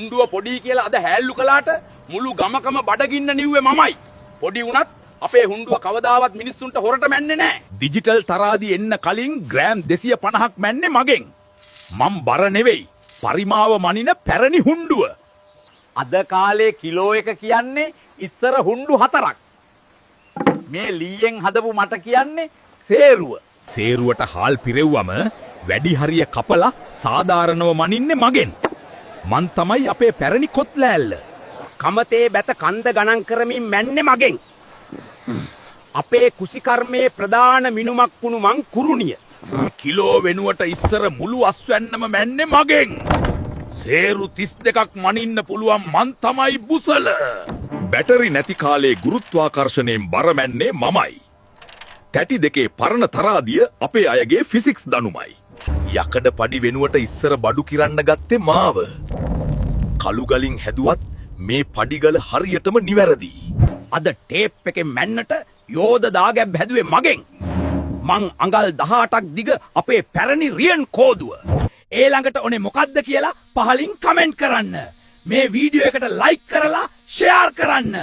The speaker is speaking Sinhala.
හුඬුව පොඩි කියලා අද හැල්ලු කළාට මුළු ගමකම බඩගින්න නිව්වේ මමයි. පොඩි වුණත් අපේ හුඬුව කවදාවත් මිනිස්සුන්ට හොරට මැන්නේ නැහැ. ඩිජිටල් තරාදි එන්න කලින් ග්‍රෑම් 250ක් මැන්නේ මගෙන්. මම් බර නෙවෙයි. පරිමාව මනින පැරණි හුඬුව. අද කාලේ කිලෝ එක කියන්නේ ඉස්සර හුඬු 4ක්. මේ ලීයෙන් හදපු මට කියන්නේ සේරුව. සේරුවට හාල් පිරෙව්වම වැඩි හරිය කපලා සාධාරණව මනින්නේ මගෙන්. මන් තමයි අපේ පැරණි කොත්ලෑල්ල. කමතේ බැත කන්ද ගණන් කරමින් මැන්නේ මගෙන්. අපේ කුසිකර්මයේ ප්‍රධාන මිනුමක් වුණු මං කුරුණිය. කිලෝ වෙනුවට ඉස්සර මුළු අස්වැන්නම මැන්නේ මගෙන්. සේරු 32ක් මනින්න පුළුවන් මන් තමයි බුසල. බැටරි නැති කාලේ ගුරුත්වාකර්ෂණයෙන් බර මැන්නේ මමයි. තැටි දෙකේ පරණ තරාදිය අපේ අයගේ ෆිසික්ස් දනුමයි. යකඩ පඩි වෙනුවට ඉස්සර බඩු කිරන්න ගත්තේ මාව. කළු ගලින් හැදුවත් මේ පඩිගල හරියටම නිවැරදි. අද ටේප් එකෙන් මැන්නට යෝධ දාගැබ් හැදුවේ මගෙන්. මං අඟල් 18ක් දිග අපේ පැරණි රියන් කෝදුව. ඒ ළඟට ඕනේ මොකද්ද කියලා පහලින් කමෙන්ට් කරන්න. මේ වීඩියෝ එකට ලයික් කරලා ෂෙයාර් කරන්න.